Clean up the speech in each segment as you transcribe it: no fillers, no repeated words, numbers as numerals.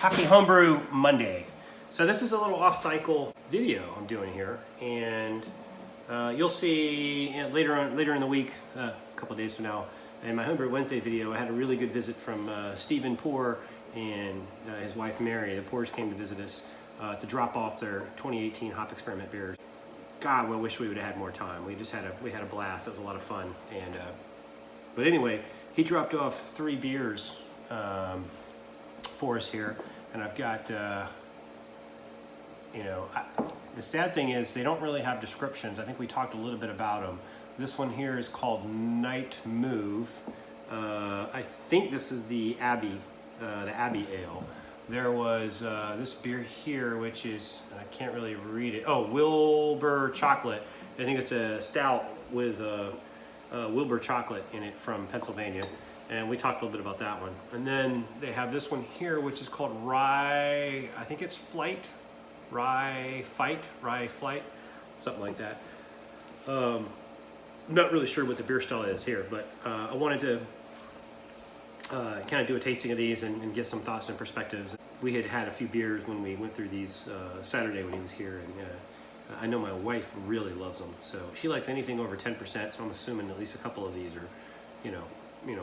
Happy Homebrew Monday. So this is a little off-cycle video I'm doing here, and you'll see later in the week, a couple days from now, in my Homebrew Wednesday video, I had a really good visit from SJPorr and his wife Mary. The Porrs came to visit us to drop off their 2018 hop experiment beers. God, I wish we would have had more time. We had a blast. It was a lot of fun. And but anyway, he dropped off 3 beers for us here, and I've got the sad thing is they don't really have descriptions. I think we talked a little bit about them. This one here is called Night Move. I think this is the Abbey Ale. There was this beer here, which is, I can't really read it. Oh, Wilbur Chocolate. I think it's a stout with Wilbur Chocolate in it from Pennsylvania. And we talked a little bit about that one. And then they have this one here, which is called Rye, I think it's Flight, something like that. I'm not really sure what the beer style is here, but I wanted to kind of do a tasting of these and get some thoughts and perspectives. We had a few beers when we went through these Saturday when he was here, and I know my wife really loves them. So she likes anything over 10%, so I'm assuming at least a couple of these are,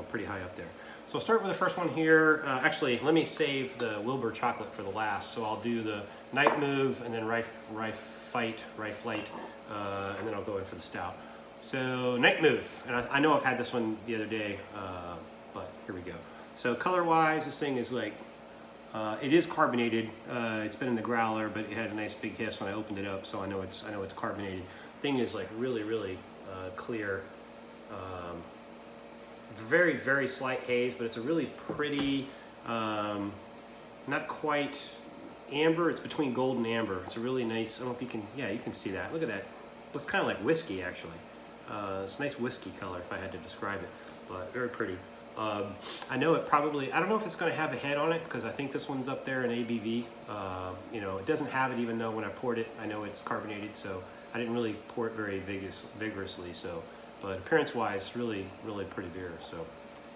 pretty high up there. So I'll start with the first one here. Actually, let me save the Wilbur Chocolate for the last. So I'll do the Night Move and then Rye Flight, and then I'll go in for the stout. So Night Move, and I know I've had this one the other day, but here we go. So color-wise, this thing is like, it is carbonated. It's been in the growler, but it had a nice big hiss when I opened it up, so I know it's carbonated. Thing is like really clear. Very, very slight haze, but it's a really pretty, not quite amber. It's between gold and amber. It's a really nice, I don't know if you can, yeah, you can see that. Look at that. Looks kind of like whiskey, actually. It's a nice whiskey color, if I had to describe it, but very pretty. I know it probably, I don't know if it's going to have a head on it, because I think this one's up there in ABV. It doesn't have it, even though when I poured it, I know it's carbonated, so I didn't really pour it very vigorously, so. But appearance-wise, really pretty beer, so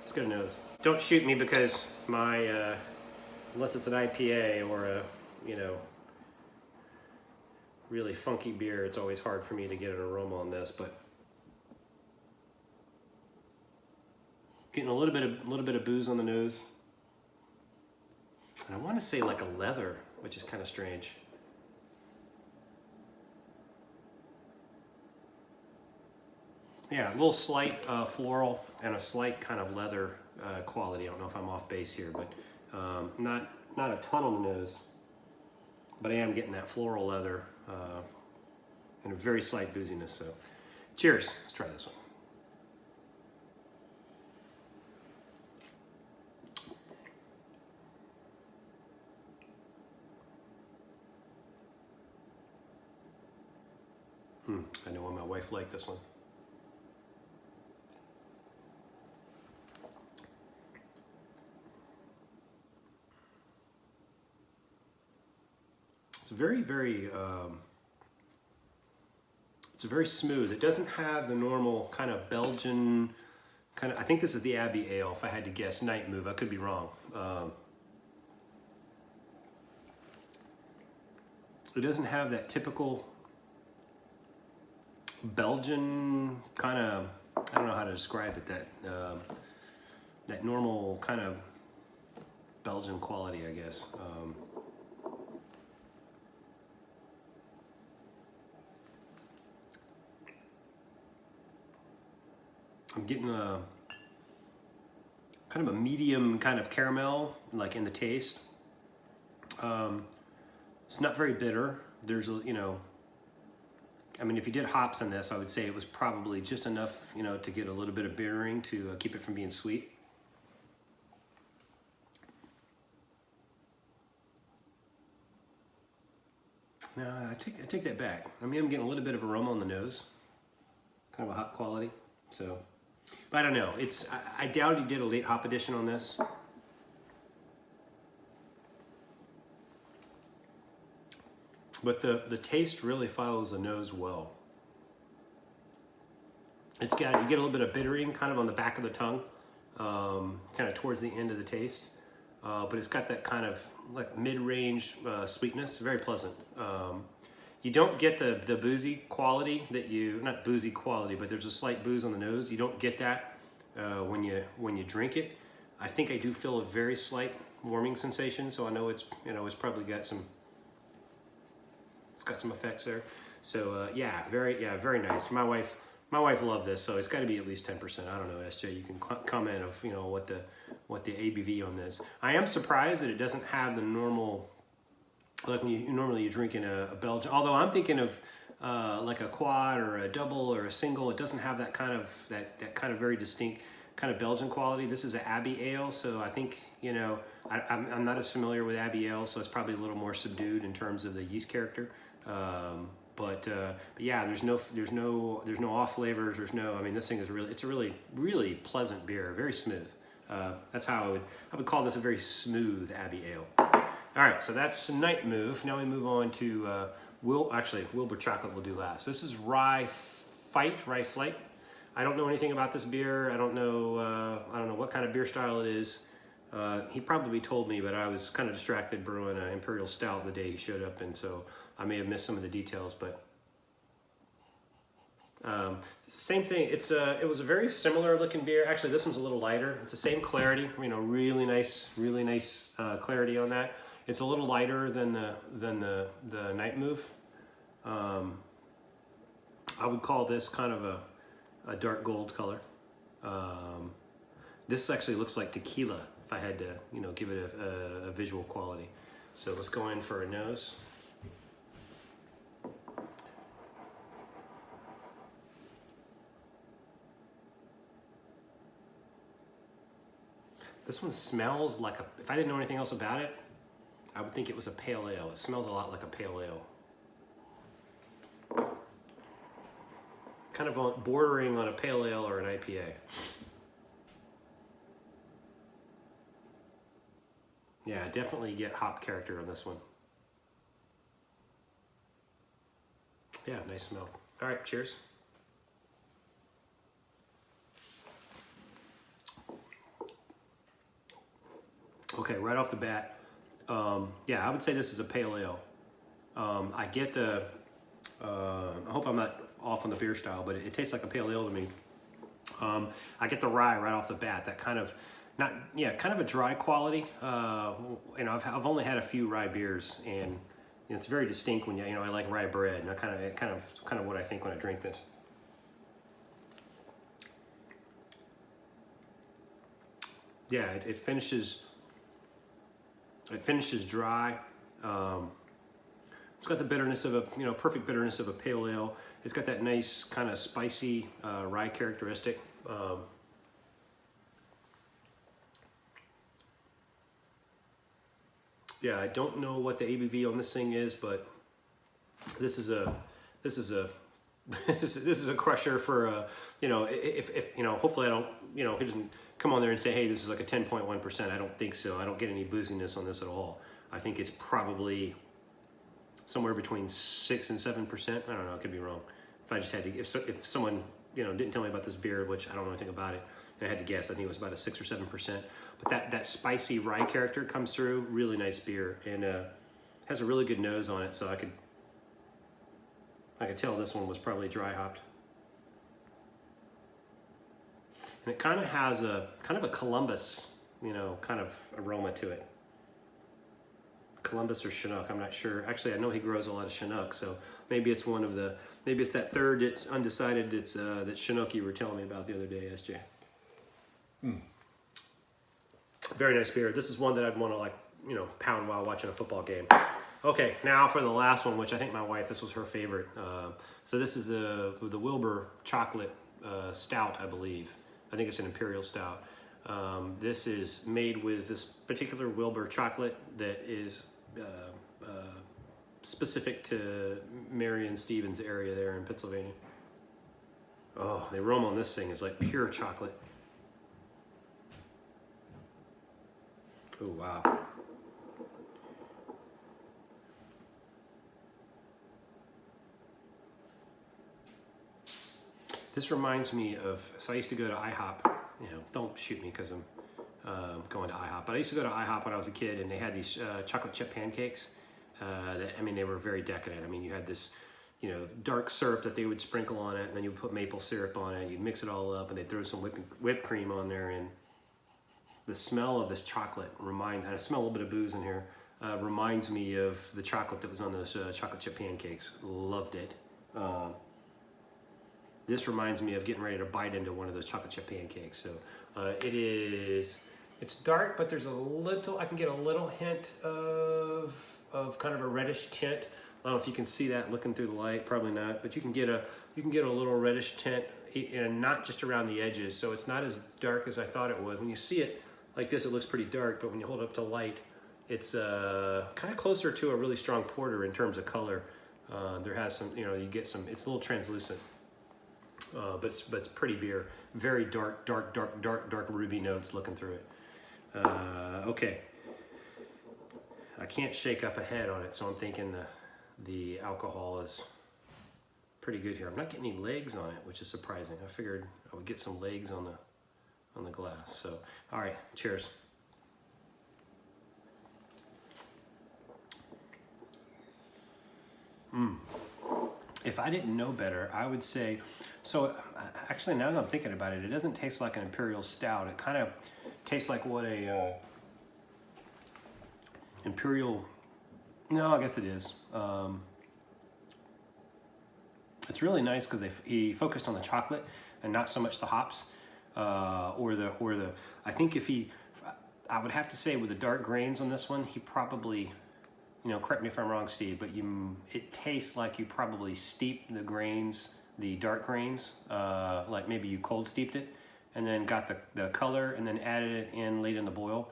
let's get a nose. Don't shoot me because my, unless it's an IPA or a, really funky beer, it's always hard for me to get an aroma on this, but getting a little bit of booze on the nose. And I want to say like a leather, which is kind of strange. Yeah, a little slight floral and a slight kind of leather quality. I don't know if I'm off base here, but not a ton on the nose. But I am getting that floral leather and a very slight booziness. So, cheers. Let's try this one. I know why my wife liked this one. It's very smooth. It doesn't have the normal kind of Belgian kind of, I think this is the Abbey Ale, if I had to guess. Night Move, I could be wrong. It doesn't have that typical Belgian kind of, I don't know how to describe it, that normal kind of Belgian quality, I guess. I'm getting a kind of a medium kind of caramel, like in the taste. It's not very bitter. There's a, I mean, if you did hops on this, I would say it was probably just enough, to get a little bit of bittering to keep it from being sweet. No, I take that back. I mean, I'm getting a little bit of aroma on the nose, kind of a hop quality. So, but I don't know. I doubt he did a late hop addition on this. But the taste really follows the nose well. You get a little bit of bittering kind of on the back of the tongue, kind of towards the end of the taste. but it's got that kind of like mid-range sweetness, very pleasant. You don't get the boozy quality that not boozy quality, but there's a slight booze on the nose. You don't get that when you drink it. I think I do feel a very slight warming sensation, so I know it's probably got some effects there. So yeah, very nice. My wife loved this, so it's got to be at least 10%. I don't know, SJ. You can comment of what the ABV on this. I am surprised that it doesn't have the normal, like when you drink in a Belgian. Although I'm thinking of like a quad or a double or a single. It doesn't have that kind of very distinct kind of Belgian quality. This is an Abbey Ale, so I think I'm not as familiar with Abbey Ale, so it's probably a little more subdued in terms of the yeast character. But yeah, there's no off flavors. I mean, this thing is it's a really pleasant beer, very smooth. That's how I would call this a very smooth Abbey Ale. All right, so that's Night Move. Now we move on to Wilbur Chocolate we'll do last. This is Rye Flight. I don't know anything about this beer. I don't know what kind of beer style it is. He probably told me, but I was kind of distracted brewing an Imperial Stout the day he showed up, and so I may have missed some of the details, but same thing. It was a very similar looking beer. Actually, this one's a little lighter. It's the same clarity, really nice clarity on that. It's a little lighter than the Night Move. I would call this kind of a dark gold color. This actually looks like tequila if I had to, give it a visual quality. So let's go in for a nose. This one smells like if I didn't know anything else about it, I would think it was a pale ale. It smells a lot like a pale ale. Kind of bordering on a pale ale or an IPA. Yeah, definitely get hop character on this one. Yeah, nice smell. All right, cheers. Okay, right off the bat, yeah, I would say this is a pale ale. I get I hope I'm not off on the beer style, but it tastes like a pale ale to me. I get the rye right off the bat. That kind of kind of a dry quality. I've only had a few rye beers, and it's very distinct when I like rye bread, and I kind of what I think when I drink this. Yeah, it finishes dry. It's got the bitterness of a perfect bitterness of a pale ale. It's got that nice kind of spicy rye characteristic. Yeah, I don't know what the ABV on this thing is, but this is a this is a crusher for if hopefully I don't he doesn't come on there and say, hey, this is like a 10.1%. I don't think so. I don't get any booziness on this at all. I think it's probably somewhere between 6 and 7%. I don't know. I could be wrong. If I just had to, if someone didn't tell me about this beer, which I don't know anything about it, and I had to guess, I think it was about a 6 or 7%. But that spicy rye character comes through. Really nice beer, and has a really good nose on it. So I could tell this one was probably dry hopped. And it kind of has a Columbus, kind of aroma to it. Columbus or Chinook, I'm not sure. Actually, I know he grows a lot of Chinook, so maybe it's maybe it's that third that's undecided. It's that Chinook you were telling me about the other day, SJ. Very nice beer. This is one that I'd want to pound while watching a football game. Okay, now for the last one, which I think my wife, this was her favorite. So this is the Wilbur Chocolate Stout, I believe. I think it's an Imperial Stout. This is made with this particular Wilbur chocolate that is specific to Marion Stevens area there in Pennsylvania. Oh, the aroma on this thing is like pure chocolate. Oh, wow. This reminds me of, so I used to go to IHOP. Don't shoot me because going to IHOP. But I used to go to IHOP when I was a kid, and they had these chocolate chip pancakes. I mean, they were very decadent. I mean, you had this, you know, dark syrup that they would sprinkle on it, and then you would put maple syrup on it. You'd mix it all up, and they'd throw some whipped cream on there. And the smell of this chocolate I smell a little bit of booze in here. Reminds me of the chocolate that was on those chocolate chip pancakes. Loved it. This reminds me of getting ready to bite into one of those chocolate chip pancakes. So it's dark, but there's I can get a little hint of kind of a reddish tint. I don't know if you can see that looking through the light, probably not, but you can get a little reddish tint, and not just around the edges. So it's not as dark as I thought it was. When you see it like this, it looks pretty dark, but when you hold it up to light, it's kind of closer to a really strong porter in terms of color. There has some, you know, you get some, it's a little translucent, but it's pretty beer. Very dark ruby notes looking through it. Okay. I can't shake up a head on it, so I'm thinking the alcohol is pretty good here. I'm not getting any legs on it, which is surprising. I figured I would get some legs on the glass. So, all right, cheers. If I didn't know better, I would say, so actually now that I'm thinking about it, it doesn't taste like an imperial stout. It kind of tastes like what a imperial, no, I guess it is. It's really nice because he focused on the chocolate and not so much the hops, or the. I think I would have to say with the dark grains on this one, he probably, you know, correct me if I'm wrong, Steve, but it tastes like you probably steeped the grains, the dark grains, like maybe you cold steeped it, and then got the color and then added it in late in the boil.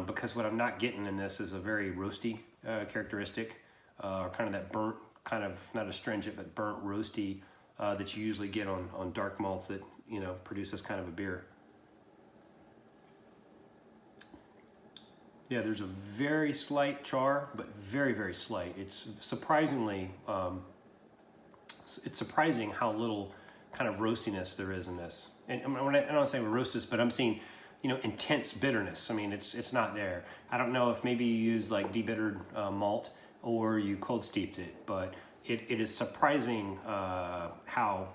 Because what I'm not getting in this is a very roasty characteristic, kind of that burnt, kind of not astringent, but burnt roasty that you usually get on dark malts that, you know, produce this kind of a beer. Yeah, there's a very slight char, but very, very slight. It's surprisingly, it's surprising how little kind of roastiness there is in this. And I don't say roastiness, but I'm seeing, you know, intense bitterness. I mean, it's not there. I don't know if maybe you used like debittered malt or you cold steeped it, but it is surprising how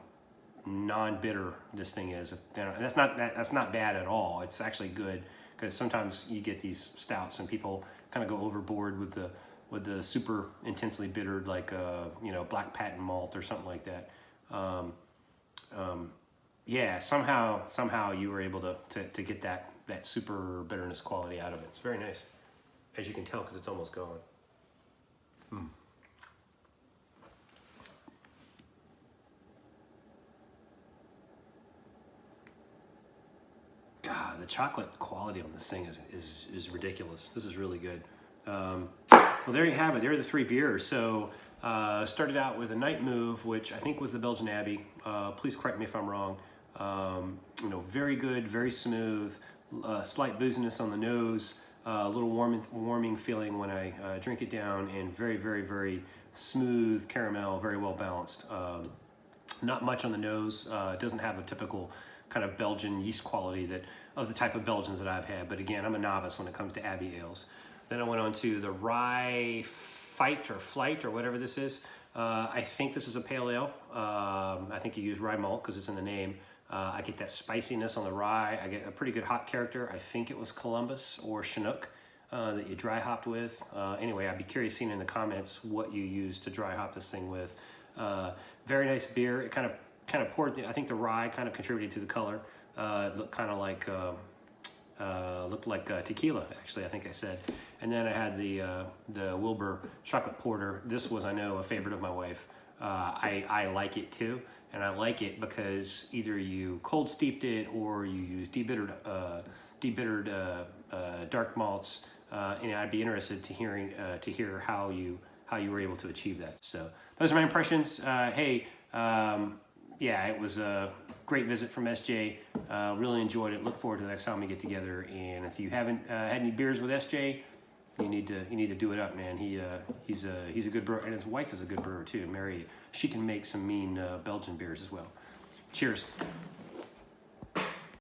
non-bitter this thing is. And that's not bad at all. It's actually good, because sometimes you get these stouts and people kind of go overboard with the super intensely bittered, like you know, black patent malt or something like that. Yeah, somehow you were able to get that super bitterness quality out of it. It's very nice, as you can tell, because it's almost gone. God, the chocolate quality on this thing is ridiculous. This is really good. Well, there you have it. There are the three beers. So started out with a Night Move, which I think was the Belgian Abbey. Please correct me if I'm wrong. You know, very good, very smooth, slight booziness on the nose, a little warming feeling when I drink it down, and very, very, very smooth caramel, very well balanced. Not much on the nose. It doesn't have a typical kind of Belgian yeast quality of the type of Belgians that I've had. But again, I'm a novice when it comes to Abbey ales. Then I went on to the Rye Flight or whatever this is. I think this is a pale ale. I think you use rye malt because it's in the name. I get that spiciness on the rye. I get a pretty good hop character. I think it was Columbus or Chinook that you dry hopped with. Anyway, I'd be curious seeing in the comments what you used to dry hop this thing with. Very nice beer. It kind of poured. I think the rye kind of contributed to the color. It looked kind of like tequila, actually, I think I said. And then I had the Wilbur chocolate porter. This was, I know, a favorite of my wife. I like it too, and I like it because either you cold steeped it or you used debittered dark malts. And I'd be interested to hear how you were able to achieve that. So those are my impressions. Hey. Yeah, it was a great visit from SJ. Really enjoyed it. Look forward to the next time we get together. And if you haven't had any beers with SJ, you need to do it up, man. He's a good brewer, and his wife is a good brewer too, Mary. She can make some mean Belgian beers as well. Cheers.